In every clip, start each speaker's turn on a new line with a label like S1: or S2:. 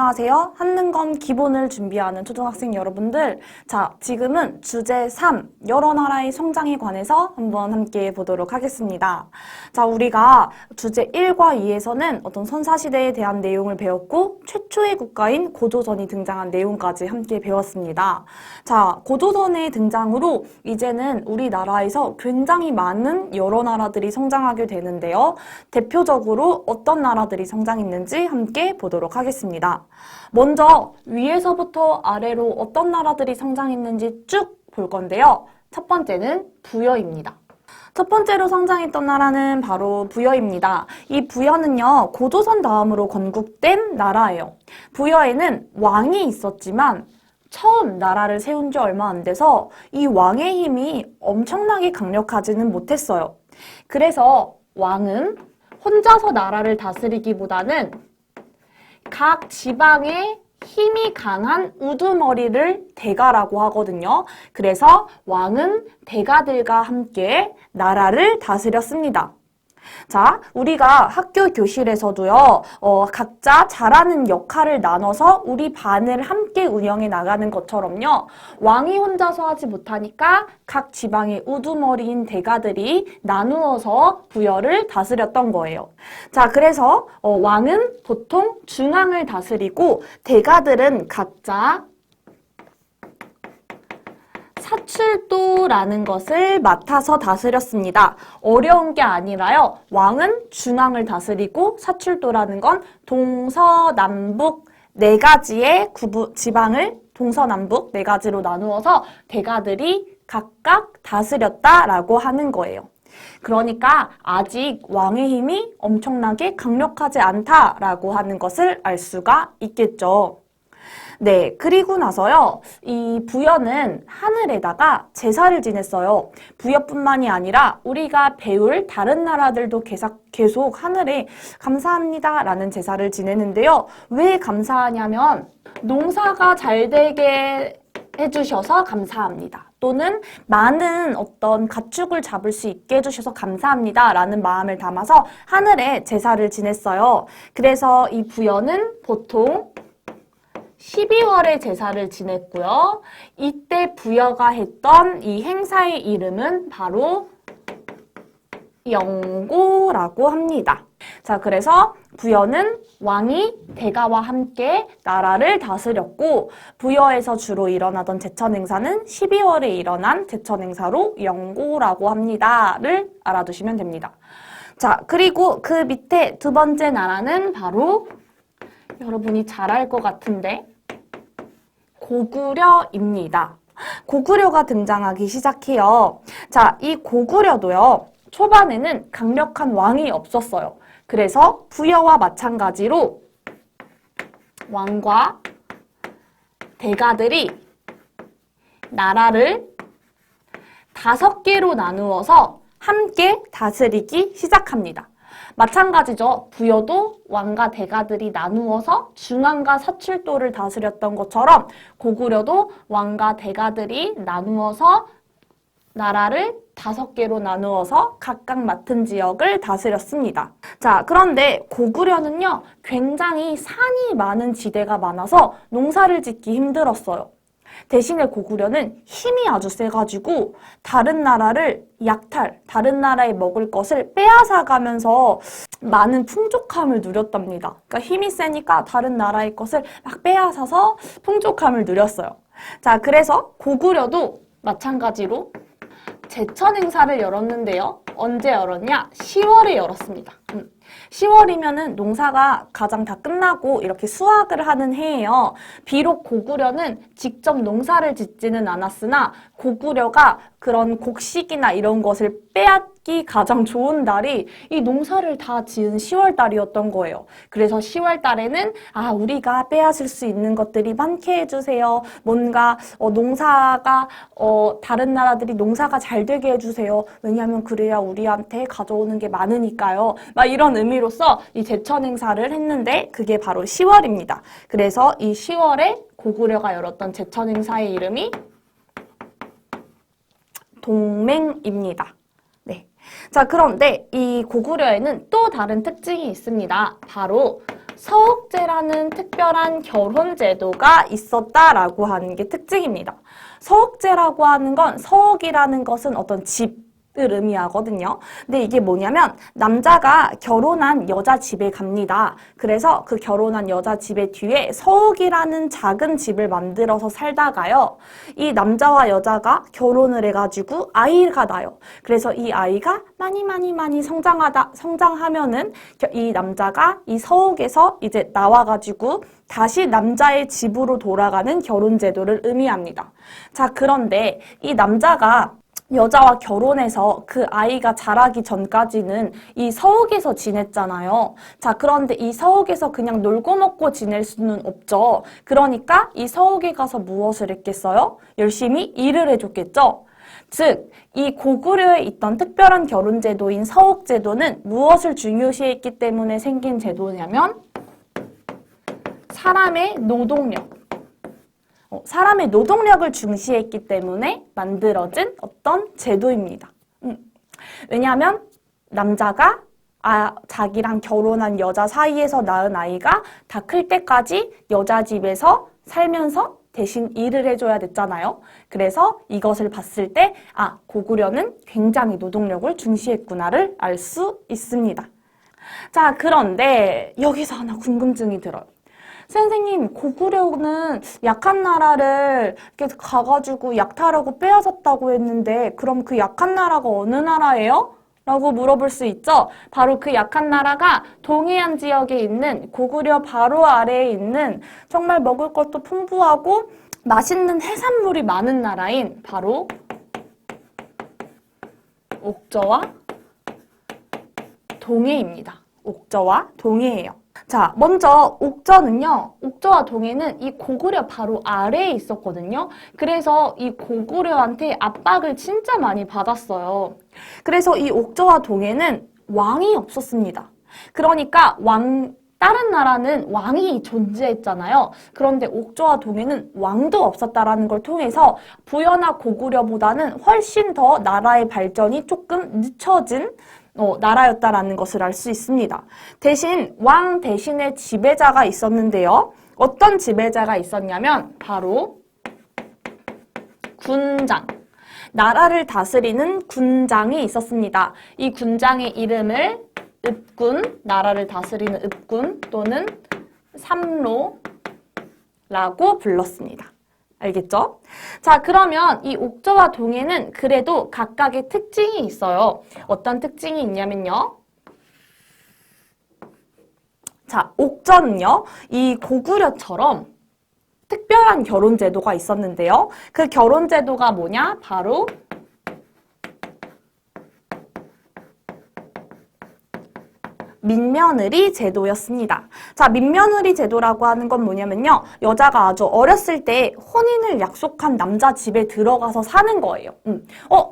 S1: 안녕하세요. 한능검 기본을 준비하는 초등학생 여러분들. 자, 지금은 주제 3, 여러 나라의 성장에 관해서 한번 함께 보도록 하겠습니다. 자, 우리가 주제 1과 2에서는 어떤 선사시대에 대한 내용을 배웠고, 최초의 국가인 고조선이 등장한 내용까지 함께 배웠습니다. 자, 고조선의 등장으로 이제는 우리나라에서 굉장히 많은 여러 나라들이 성장하게 되는데요. 대표적으로 어떤 나라들이 성장했는지 함께 보도록 하겠습니다. 먼저 위에서부터 아래로 어떤 나라들이 성장했는지 쭉 볼 건데요. 첫 번째는 부여입니다. 첫 번째로 성장했던 나라는 바로 부여입니다. 이 부여는요, 고조선 다음으로 건국된 나라예요. 부여에는 왕이 있었지만 처음 나라를 세운 지 얼마 안 돼서 이 왕의 힘이 엄청나게 강력하지는 못했어요. 그래서 왕은 혼자서 나라를 다스리기보다는 각 지방에 힘이 강한 우두머리를 대가라고 하거든요. 그래서 왕은 대가들과 함께 나라를 다스렸습니다. 자, 우리가 학교 교실에서도요, 각자 잘하는 역할을 나눠서 우리 반을 함께 운영해 나가는 것처럼요, 왕이 혼자서 하지 못하니까 각 지방의 우두머리인 대가들이 나누어서 부여를 다스렸던 거예요. 자, 그래서 왕은 보통 중앙을 다스리고 대가들은 각자 사출도라는 것을 맡아서 다스렸습니다. 어려운 게 아니라요. 왕은 중앙을 다스리고 사출도라는 건 동서남북 네 가지의 지방을 동서남북 네 가지로 나누어서 대가들이 각각 다스렸다라고 하는 거예요. 그러니까 아직 왕의 힘이 엄청나게 강력하지 않다라고 하는 것을 알 수가 있겠죠. 네, 그리고 나서요, 이 부여는 하늘에다가 제사를 지냈어요. 부여뿐만이 아니라 우리가 배울 다른 나라들도 계속 하늘에 감사합니다라는 제사를 지내는데요. 왜 감사하냐면 농사가 잘 되게 해주셔서 감사합니다. 또는 많은 어떤 가축을 잡을 수 있게 해주셔서 감사합니다 라는 마음을 담아서 하늘에 제사를 지냈어요. 그래서 이 부여는 보통 12월에 제사를 지냈고요. 이때 부여가 했던 이 행사의 이름은 바로 영고라고 합니다. 자, 그래서 부여는 왕이 대가와 함께 나라를 다스렸고 부여에서 주로 일어나던 제천 행사는 12월에 일어난 제천 행사로 영고라고 합니다를 알아두시면 됩니다. 자, 그리고 그 밑에 두 번째 나라는 바로 여러분이 잘 알 것 같은데 고구려입니다. 고구려가 등장하기 시작해요. 자, 이 고구려도요. 초반에는 강력한 왕이 없었어요. 그래서 부여와 마찬가지로 왕과 대가들이 나라를 5개로 나누어서 함께 다스리기 시작합니다. 마찬가지죠. 부여도 왕과 대가들이 나누어서 중앙과 사출도를 다스렸던 것처럼 고구려도 왕과 대가들이 나누어서 나라를 5개로 나누어서 각각 맡은 지역을 다스렸습니다. 자, 그런데 고구려는요, 굉장히 산이 많은 지대가 많아서 농사를 짓기 힘들었어요. 대신에 고구려는 힘이 아주 세가지고 다른 나라를 다른 나라에 먹을 것을 빼앗아가면서 많은 풍족함을 누렸답니다. 그러니까 힘이 세니까 다른 나라의 것을 막 빼앗아서 풍족함을 누렸어요. 자, 그래서 고구려도 마찬가지로 제천 행사를 열었는데요. 언제 열었냐? 10월에 열었습니다. 10월이면은 농사가 가장 다 끝나고 이렇게 수확을 하는 해예요. 비록 고구려는 직접 농사를 짓지는 않았으나 고구려가 그런 곡식이나 이런 것을 빼앗기 가장 좋은 달이 이 농사를 다 지은 10월 달이었던 거예요. 그래서 10월 달에는 우리가 빼앗을 수 있는 것들이 많게 해주세요. 뭔가 농사가 다른 나라들이 농사가 잘 되게 해주세요. 왜냐하면 그래야 우리한테 가져오는 게 많으니까요. 막 이런 의미로서 이 제천 행사를 했는데 그게 바로 10월입니다. 그래서 이 10월에 고구려가 열었던 제천 행사의 이름이 동맹입니다. 네. 자, 그런데 이 고구려에는 또 다른 특징이 있습니다. 바로 서옥제라는 특별한 결혼 제도가 있었다라고 하는 게 특징입니다. 서옥제라고 하는 건 서옥이라는 것은 어떤 집을 의미하거든요. 근데 이게 뭐냐면 남자가 결혼한 여자 집에 갑니다. 그래서 그 결혼한 여자 집의 뒤에 서옥이라는 작은 집을 만들어서 살다가요. 이 남자와 여자가 결혼을 해가지고 아이가 나요. 그래서 이 아이가 많이 성장하면은 이 남자가 이 서옥에서 이제 나와가지고 다시 남자의 집으로 돌아가는 결혼 제도를 의미합니다. 자, 그런데 이 남자가 여자와 결혼해서 그 아이가 자라기 전까지는 이 서옥에서 지냈잖아요. 자, 그런데 이 서옥에서 그냥 놀고 먹고 지낼 수는 없죠. 그러니까 이 서옥에 가서 무엇을 했겠어요? 열심히 일을 해줬겠죠. 즉, 이 고구려에 있던 특별한 결혼 제도인 서옥 제도는 무엇을 중요시했기 때문에 생긴 제도냐면 사람의 노동력을 중시했기 때문에 만들어진 어떤 제도입니다. 왜냐하면 남자가 자기랑 결혼한 여자 사이에서 낳은 아이가 다 클 때까지 여자 집에서 살면서 대신 일을 해줘야 됐잖아요. 그래서 이것을 봤을 때 고구려는 굉장히 노동력을 중시했구나를 알 수 있습니다. 자, 그런데 여기서 하나 궁금증이 들어요. 선생님, 고구려는 약한 나라를 이렇게 가가지고 약탈하고 빼앗았다고 했는데 그럼 그 약한 나라가 어느 나라예요? 라고 물어볼 수 있죠. 바로 그 약한 나라가 동해안 지역에 있는 고구려 바로 아래에 있는 정말 먹을 것도 풍부하고 맛있는 해산물이 많은 나라인 바로 옥저와 동해입니다. 옥저와 동해예요. 자, 먼저 옥저와 동해는 이 고구려 바로 아래에 있었거든요. 그래서 이 고구려한테 압박을 진짜 많이 받았어요. 그래서 이 옥저와 동해는 왕이 없었습니다. 그러니까 다른 나라는 왕이 존재했잖아요. 그런데 옥저와 동해는 왕도 없었다라는 걸 통해서 부여나 고구려보다는 훨씬 더 나라의 발전이 조금 늦춰진 나라였다라는 것을 알 수 있습니다. 대신 왕 대신에 지배자가 있었는데요. 어떤 지배자가 있었냐면 바로 군장. 나라를 다스리는 군장이 있었습니다. 이 군장의 이름을 읍군, 나라를 다스리는 읍군 또는 삼로라고 불렀습니다. 알겠죠? 자, 그러면 이 옥저와 동해는 그래도 각각의 특징이 있어요. 어떤 특징이 있냐면요. 자, 옥저는요, 이 고구려처럼 특별한 결혼 제도가 있었는데요. 그 결혼 제도가 뭐냐? 바로 민며느리 제도였습니다. 자, 민며느리 제도라고 하는 건 뭐냐면요. 여자가 아주 어렸을 때 혼인을 약속한 남자 집에 들어가서 사는 거예요.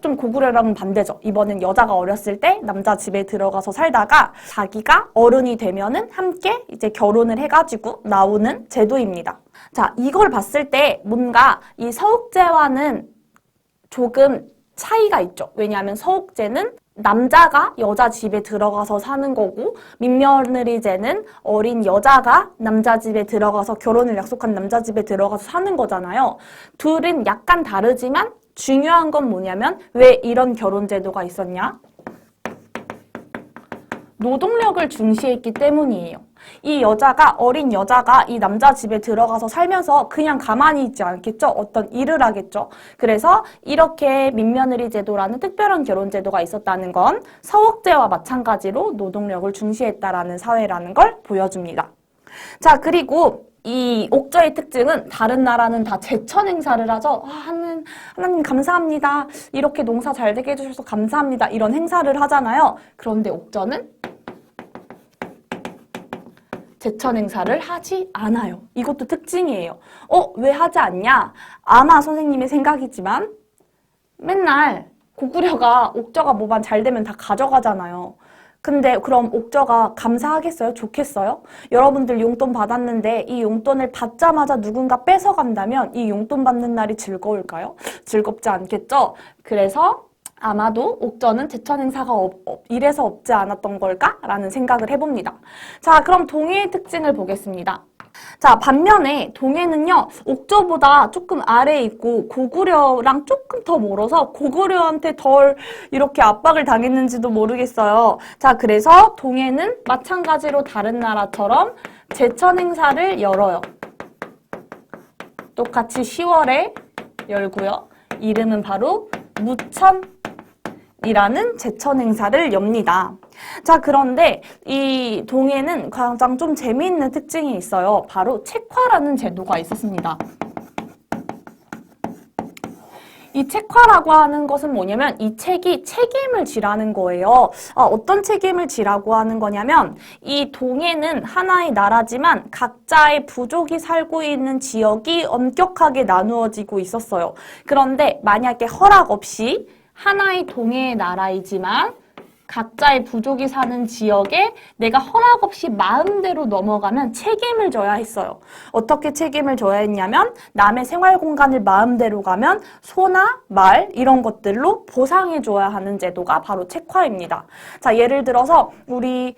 S1: 좀 고구려랑은 반대죠. 이번엔 여자가 어렸을 때 남자 집에 들어가서 살다가 자기가 어른이 되면은 함께 이제 결혼을 해가지고 나오는 제도입니다. 자, 이걸 봤을 때 뭔가 이 서옥제와는 조금 차이가 있죠. 왜냐하면 서옥제는 남자가 여자 집에 들어가서 사는 거고 민며느리제는 어린 여자가 남자 집에 들어가서 결혼을 약속한 남자 집에 들어가서 사는 거잖아요. 둘은 약간 다르지만 중요한 건 뭐냐면 왜 이런 결혼 제도가 있었냐? 노동력을 중시했기 때문이에요. 이 어린 여자가 이 남자 집에 들어가서 살면서 그냥 가만히 있지 않겠죠? 어떤 일을 하겠죠? 그래서 이렇게 민며느리 제도라는 특별한 결혼 제도가 있었다는 건 서옥제와 마찬가지로 노동력을 중시했다라는 사회라는 걸 보여줍니다. 자, 그리고 이 옥저의 특징은 다른 나라는 다 제천 행사를 하죠. 하나님 감사합니다. 이렇게 농사 잘 되게 해주셔서 감사합니다. 이런 행사를 하잖아요. 그런데 옥저는 제천 행사를 하지 않아요. 이것도 특징이에요. 왜 하지 않냐? 아마 선생님의 생각이지만 맨날 고구려가 옥저가 뭐만 잘 되면 다 가져가잖아요. 근데 그럼 옥저가 감사하겠어요? 좋겠어요? 여러분들 용돈 받았는데 이 용돈을 받자마자 누군가 뺏어간다면 이 용돈 받는 날이 즐거울까요? 즐겁지 않겠죠? 그래서 아마도 옥저는 제천 행사가 이래서 없지 않았던 걸까? 라는 생각을 해봅니다. 자, 그럼 동해의 특징을 보겠습니다. 자, 반면에 동해는요, 옥저보다 조금 아래에 있고 고구려랑 조금 더 멀어서 고구려한테 덜 이렇게 압박을 당했는지도 모르겠어요. 자, 그래서 동해는 마찬가지로 다른 나라처럼 제천 행사를 열어요. 똑같이 10월에 열고요. 이름은 바로 무천이라는 제천 행사를 엽니다. 자, 그런데 이 동해는 가장 좀 재미있는 특징이 있어요. 바로 책화라는 제도가 있었습니다. 이 책화라고 하는 것은 뭐냐면 이 책이 책임을 지라는 거예요. 어떤 책임을 지라고 하는 거냐면 이 동해는 하나의 나라지만 각자의 부족이 살고 있는 지역이 엄격하게 나누어지고 있었어요. 그런데 만약에 허락 없이 하나의 동해의 나라이지만 각자의 부족이 사는 지역에 내가 허락 없이 마음대로 넘어가면 책임을 져야 했어요. 어떻게 책임을 져야 했냐면 남의 생활 공간을 마음대로 가면 소나 말 이런 것들로 보상해줘야 하는 제도가 바로 책화입니다. 자, 예를 들어서 우리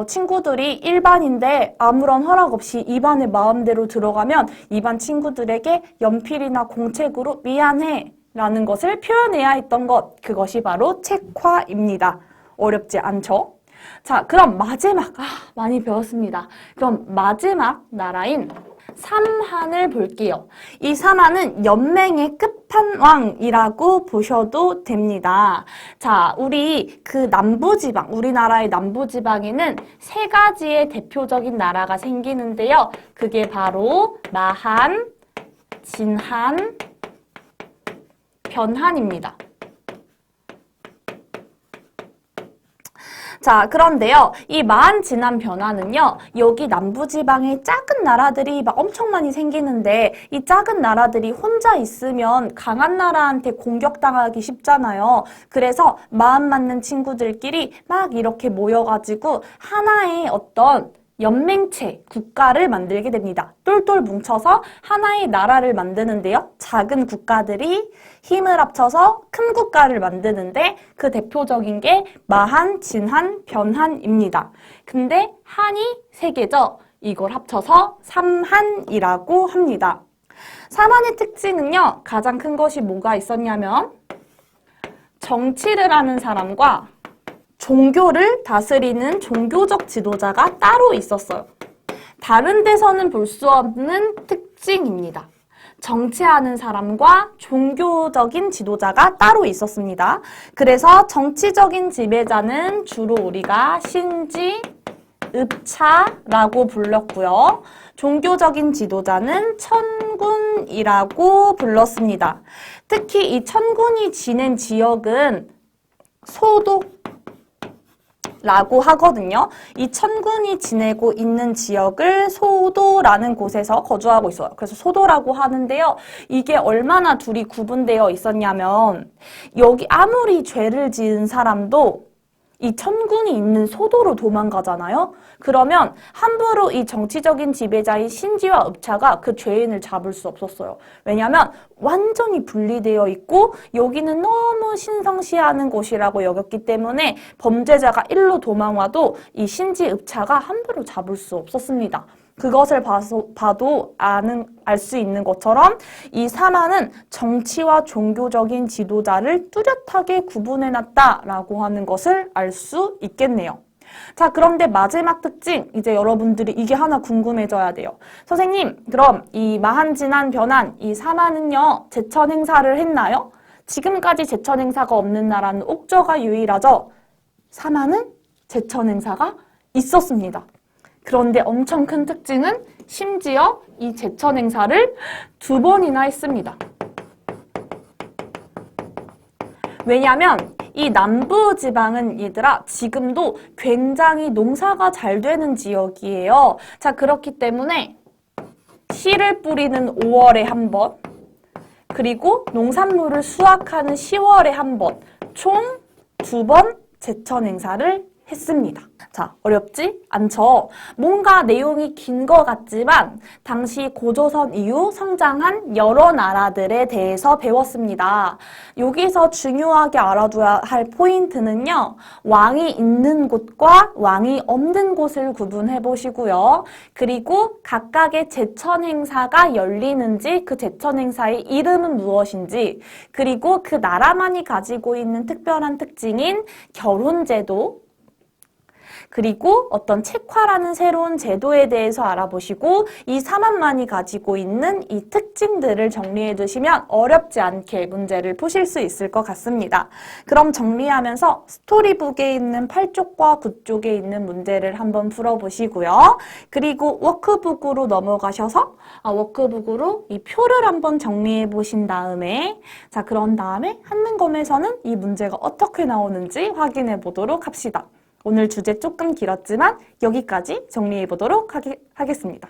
S1: 친구들이 1반인데 아무런 허락 없이 2반에 마음대로 들어가면 2반 친구들에게 연필이나 공책으로 미안해 라는 것을 표현해야 했던 것, 그것이 바로 책화입니다. 어렵지 않죠? 자, 그럼 마지막, 많이 배웠습니다. 그럼 마지막 나라인 삼한을 볼게요. 이 삼한은 연맹의 끝판왕이라고 보셔도 됩니다. 자, 우리 그 남부지방, 우리나라의 남부지방에는 세 가지의 대표적인 나라가 생기는데요. 그게 바로 마한, 진한, 변한입니다. 자, 그런데요, 이 마한, 진한, 변한은요, 여기 남부지방에 작은 나라들이 막 엄청 많이 생기는데, 이 작은 나라들이 혼자 있으면 강한 나라한테 공격당하기 쉽잖아요. 그래서 마음 맞는 친구들끼리 막 이렇게 모여가지고 하나의 어떤 연맹체, 국가를 만들게 됩니다. 똘똘 뭉쳐서 하나의 나라를 만드는데요. 작은 국가들이 힘을 합쳐서 큰 국가를 만드는데 그 대표적인 게 마한, 진한, 변한입니다. 근데 한이 세 개죠. 이걸 합쳐서 삼한이라고 합니다. 삼한의 특징은요. 가장 큰 것이 뭐가 있었냐면 정치를 하는 사람과 종교를 다스리는 종교적 지도자가 따로 있었어요. 다른 데서는 볼 수 없는 특징입니다. 정치하는 사람과 종교적인 지도자가 따로 있었습니다. 그래서 정치적인 지배자는 주로 우리가 신지, 읍차라고 불렀고요. 종교적인 지도자는 천군이라고 불렀습니다. 특히 이 천군이 지낸 지역은 소도 라고 하거든요. 이 천군이 지내고 있는 지역을 소도라는 곳에서 거주하고 있어요. 그래서 소도라고 하는데요. 이게 얼마나 둘이 구분되어 있었냐면 여기 아무리 죄를 지은 사람도 이 천군이 있는 소도로 도망가잖아요. 그러면 함부로 이 정치적인 지배자인 신지와 읍차가 그 죄인을 잡을 수 없었어요. 왜냐하면 완전히 분리되어 있고 여기는 너무 신성시하는 곳이라고 여겼기 때문에 범죄자가 일로 도망와도 이 신지, 읍차가 함부로 잡을 수 없었습니다. 그것을 봐도 알 수 있는 것처럼 이 삼한은 정치와 종교적인 지도자를 뚜렷하게 구분해놨다라고 하는 것을 알 수 있겠네요. 자, 그런데 마지막 특징, 이제 여러분들이 이게 하나 궁금해져야 돼요. 선생님, 그럼 이 마한, 진한, 변한 이 삼한은요, 제천 행사를 했나요? 지금까지 제천 행사가 없는 나라는 옥저가 유일하죠. 삼한은 제천 행사가 있었습니다. 그런데 엄청 큰 특징은 심지어 이 제천 행사를 2번이나 했습니다. 왜냐하면 이 남부 지방은 얘들아 지금도 굉장히 농사가 잘 되는 지역이에요. 자, 그렇기 때문에 씨를 뿌리는 5월에 한 번, 그리고 농산물을 수확하는 10월에 한 번, 총 2번 제천 행사를 했습니다. 자, 어렵지 않죠? 뭔가 내용이 긴 것 같지만 당시 고조선 이후 성장한 여러 나라들에 대해서 배웠습니다. 여기서 중요하게 알아둬야 할 포인트는요. 왕이 있는 곳과 왕이 없는 곳을 구분해 보시고요. 그리고 각각의 제천 행사가 열리는지 그 제천 행사의 이름은 무엇인지 그리고 그 나라만이 가지고 있는 특별한 특징인 결혼제도 그리고 어떤 책화라는 새로운 제도에 대해서 알아보시고 이 사만만이 가지고 있는 이 특징들을 정리해 두시면 어렵지 않게 문제를 푸실 수 있을 것 같습니다. 그럼 정리하면서 스토리북에 있는 8쪽과 9쪽에 있는 문제를 한번 풀어보시고요. 그리고 워크북으로 넘어가셔서 워크북으로 이 표를 한번 정리해 보신 다음에 자 그런 다음에 한능검에서는 이 문제가 어떻게 나오는지 확인해 보도록 합시다. 오늘 주제 조금 길었지만 여기까지 정리해 보도록 하겠습니다.